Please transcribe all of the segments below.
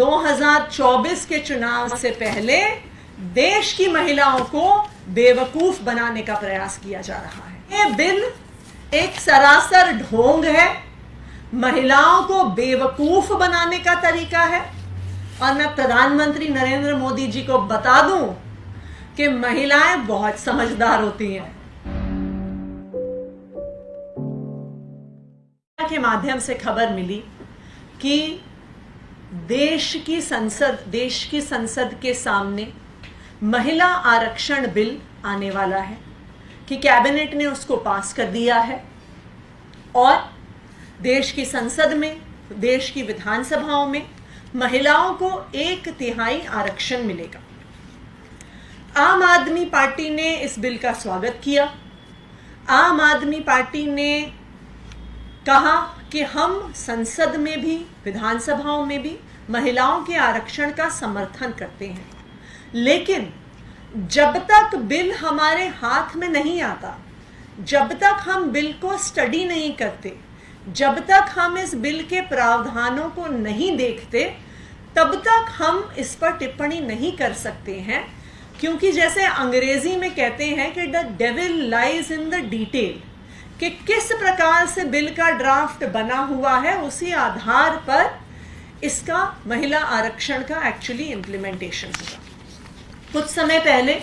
2024 के चुनाव से पहले देश की महिलाओं को बेवकूफ बनाने का प्रयास किया जा रहा है। ये बिल एक सरासर ढोंग है, महिलाओं को बेवकूफ बनाने का तरीका है। और मैं प्रधानमंत्री नरेंद्र मोदी जी को बता दूं कि महिलाएं बहुत समझदार होती हैं। के माध्यम से खबर मिली कि देश की संसद के सामने महिला आरक्षण बिल आने वाला है, कि कैबिनेट ने उसको पास कर दिया है और देश की संसद में, देश की विधानसभाओं में महिलाओं को 1/3 आरक्षण मिलेगा। आम आदमी पार्टी ने इस बिल का स्वागत किया। आम आदमी पार्टी ने कहा कि हम संसद में भी, विधानसभाओं में भी महिलाओं के आरक्षण का समर्थन करते हैं, लेकिन जब तक बिल हमारे हाथ में नहीं आता, जब तक हम बिल को स्टडी नहीं करते, जब तक हम इस बिल के प्रावधानों को नहीं देखते, तब तक हम इस पर टिप्पणी नहीं कर सकते हैं। क्योंकि जैसे अंग्रेजी में कहते हैं कि the devil lies in the detail, कि किस प्रकार से बिल का ड्राफ्ट बना हुआ है, उसी आधार पर इसका महिला आरक्षण का एक्चुअली इम्प्लीमेंटेशन होगा। कुछ समय पहले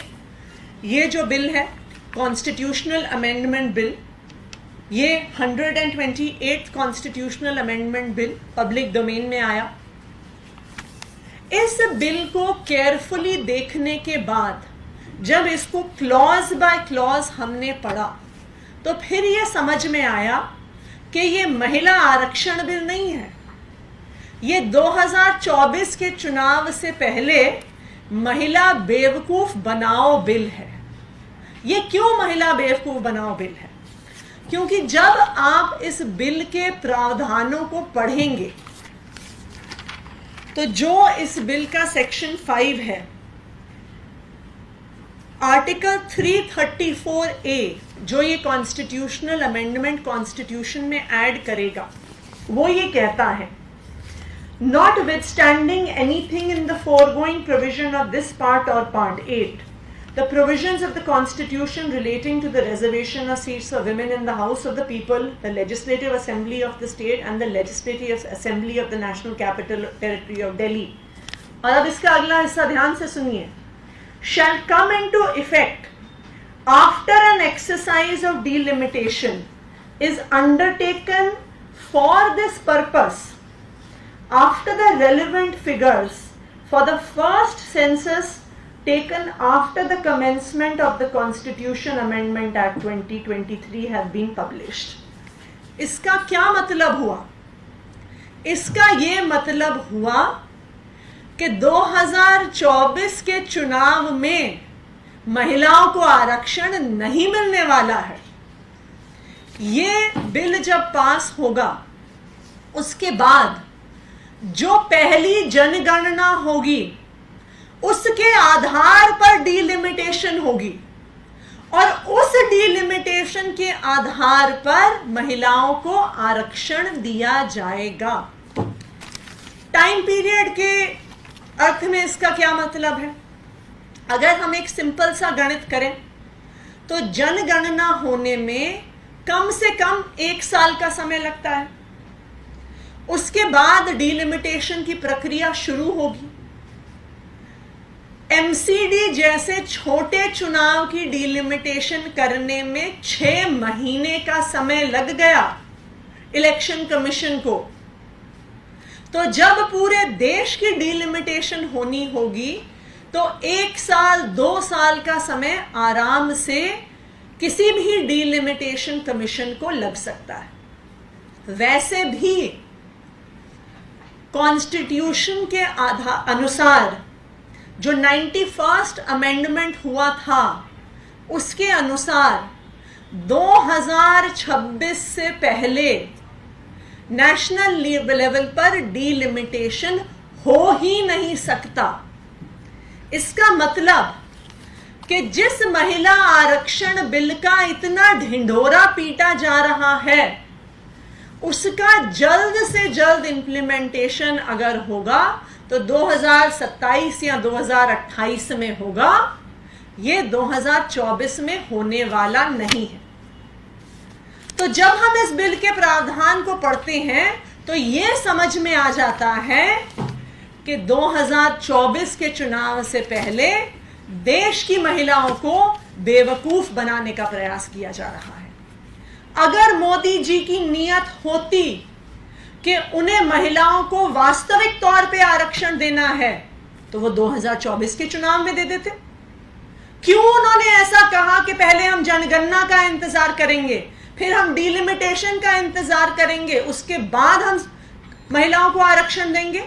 ये जो बिल है, कॉन्स्टिट्यूशनल अमेंडमेंट बिल, ये 128th constitutional amendment bill public domain में आया। इस बिल को केयरफुली देखने के बाद जब इसको क्लॉज बाय क्लॉज हमने पढ़ा, तो फिर ये समझ में आया कि ये महिला आरक्षण बिल नहीं है, ये 2024 के चुनाव से पहले महिला बेवकूफ बनाओ बिल है। ये क्यों महिला बेवकूफ बनाओ बिल है? क्योंकि जब आप इस बिल के प्रावधानों को पढ़ेंगे तो जो इस बिल का सेक्शन 5 है, आर्टिकल 334A, जो ये कॉन्स्टिट्यूशनल अमेंडमेंट कॉन्स्टिट्यूशन में ऐड करेगा, वो ये कहता है, notwithstanding anything in the foregoing provision of this part or part 8, the provisions of the Constitution relating to the reservation of seats for women in the House of the People, the Legislative Assembly of the state and the Legislative Assembly of the National Capital Territory of Delhi. और अब इसका अगला हिस्सा ध्यान से सुनिए, shall come into effect after an exercise of delimitation is undertaken for this purpose after the relevant figures for the first census taken after the commencement of the Constitution Amendment Act 2023 have been published. इसका क्या मतलब हुआ? इसका ये मतलब हुआ कि 2024 के चुनाव में महिलाओं को आरक्षण नहीं मिलने वाला है। ये बिल जब पास होगा, उसके बाद जो पहली जनगणना होगी उसके आधार पर डीलिमिटेशन होगी और उस डीलिमिटेशन के आधार पर महिलाओं को आरक्षण दिया जाएगा। टाइम पीरियड के अर्थ में इसका क्या मतलब है? अगर हम एक सिंपल सा गणित करें तो जनगणना होने में कम से कम 1 साल का समय लगता है। उसके बाद डीलिमिटेशन की प्रक्रिया शुरू होगी। एमसीडी जैसे छोटे चुनाव की डीलिमिटेशन करने में 6 महीने का समय लग गया इलेक्शन कमीशन को। तो जब पूरे देश की डीलिमिटेशन होनी होगी तो 1 साल 2 साल का समय आराम से किसी भी डीलिमिटेशन कमीशन को लग सकता है। वैसे भी कॉन्स्टिट्यूशन के अनुसार जो 91st अमेंडमेंट हुआ था, उसके अनुसार 2026 से पहले नेशनल लेवल पर डीलिमिटेशन हो ही नहीं सकता। इसका मतलब कि जिस महिला आरक्षण बिल का इतना ढिंढोरा पीटा जा रहा है, उसका जल्द से जल्द इंप्लीमेंटेशन अगर होगा तो 2027 या 2028 में होगा, ये 2024 में होने वाला नहीं है। तो जब हम इस बिल के प्रावधान को पढ़ते हैं तो ये समझ में आ जाता है कि 2024 के चुनाव से पहले देश की महिलाओं को बेवकूफ बनाने का प्रयास किया जा रहा है। अगर मोदी जी की नीयत होती कि उन्हें महिलाओं को वास्तविक तौर पे आरक्षण देना है तो वो 2024 के चुनाव में दे देते। क्यों उन्होंने ऐसा कहा कि पहले हम जनगणना का इंतजार करेंगे, फिर हम डिलिमिटेशन का इंतजार करेंगे, उसके बाद हम महिलाओं को आरक्षण देंगे?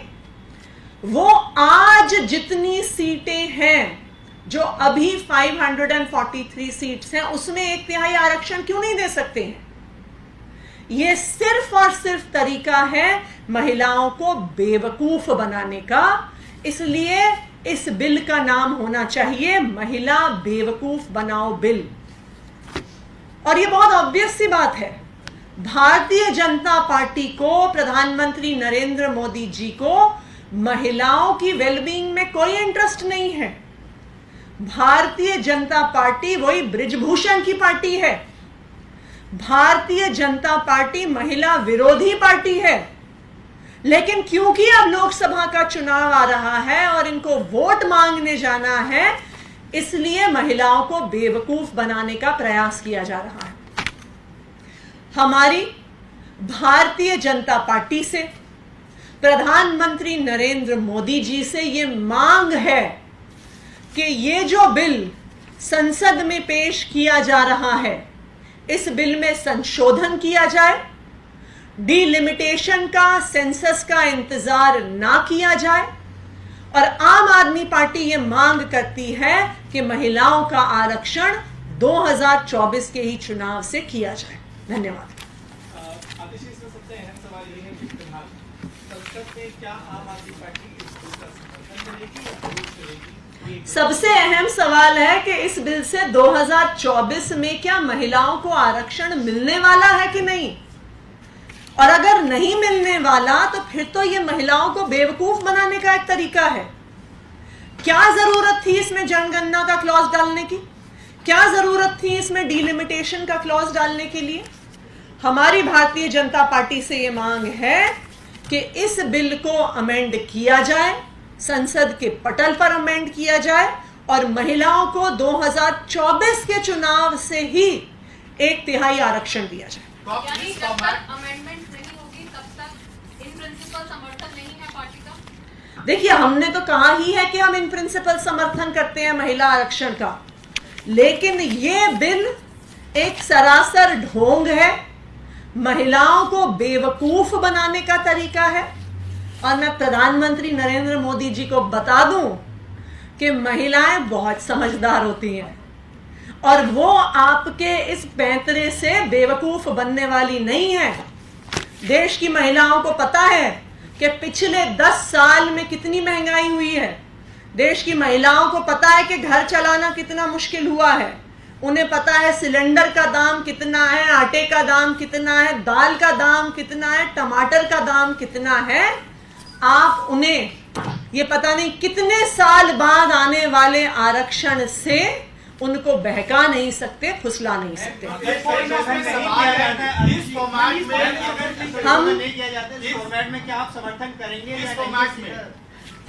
वो आज जितनी सीटें हैं, जो अभी 543 सीट्स हैं, उसमें 1/3 आरक्षण क्यों नहीं दे सकते हैं? ये सिर्फ और सिर्फ तरीका है महिलाओं को बेवकूफ बनाने का। इसलिए इस बिल का नाम होना चाहिए महिला बेवकूफ बनाओ बिल। और ये बहुत ऑब्वियस सी बात है, भारतीय जनता पार्टी को, प्रधानमंत्री नरेंद्र मोदी जी को महिलाओं की वेलबींग में कोई इंटरेस्ट नहीं है। भारतीय जनता पार्टी वही बृजभूषण की पार्टी है। भारतीय जनता पार्टी महिला विरोधी पार्टी है। लेकिन क्योंकि अब लोकसभा का चुनाव आ रहा है और इनको वोट मांगने जाना है, इसलिए महिलाओं को बेवकूफ बनाने का प्रयास किया जा रहा है। हमारी भारतीय जनता पार्टी से, प्रधानमंत्री नरेंद्र मोदी जी से ये मांग है कि ये जो बिल संसद में पेश किया जा रहा है, इस बिल में संशोधन किया जाए, डिलिमिटेशन का, सेंसस का इंतजार ना किया जाए। और आम आदमी पार्टी ये मांग करती है कि महिलाओं का आरक्षण 2024 के ही चुनाव से किया जाए। धन्यवाद। सबसे अहम सवाल ये है कि फिलहाल संसद में क्या आम आदमी पार्टी इस बिल का समर्थन करेगी या विरोध करेगी? सबसे अहम सवाल है कि इस बिल से 2024 में क्या महिलाओं को आरक्षण मिलने वाला है कि नहीं, और अगर नहीं मिलने वाला तो फिर तो ये महिलाओं को बेवकूफ बनाने का एक तरीका है। क्या जरूरत थी इसमें जनगणना का क्लॉज डालने की? क्या जरूरत थी इसमें डिलिमिटेशन का क्लॉज डालने के लिए? हमारी भारतीय जनता पार्टी से ये मांग है कि इस बिल को अमेंड किया जाए, संसद के पटल पर अमेंड किया जाए और महिलाओं को 2024 के चुनाव से ही 1/3 आरक्षण दिया जाए। यानी जब तक अमेंडमेंट नहीं होगी तब तक इन प्रिंसिपल समर्थन नहीं है पार्टी का? देखिए, हमने तो कहा ही है कि हम इन प्रिंसिपल समर्थन करते हैं महिला आरक्षण का, लेकिन ये बिल एक सरासर ढोंग है, महिलाओं को बेवकूफ बनाने का तरीका है। और मैं प्रधानमंत्री नरेंद्र मोदी जी को बता दूं कि महिलाएं बहुत समझदार होती हैं और वो आपके इस पैंतरे से बेवकूफ बनने वाली नहीं है। देश की महिलाओं को पता है कि पिछले 10 साल में कितनी महंगाई हुई है। देश की महिलाओं को पता है कि घर चलाना कितना मुश्किल हुआ है। उन्हें पता है सिलेंडर का दाम कितना है, आटे का दाम कितना है, दाल का दाम कितना है, टमाटर का दाम कितना है। आप उन्हें ये पता नहीं कितने साल बाद आने वाले आरक्षण से उनको बहका नहीं सकते, फुसला नहीं सकते।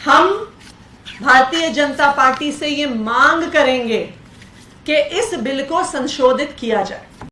हम भारतीय जनता पार्टी से ये मांग करेंगे कि इस बिल को संशोधित किया जाए।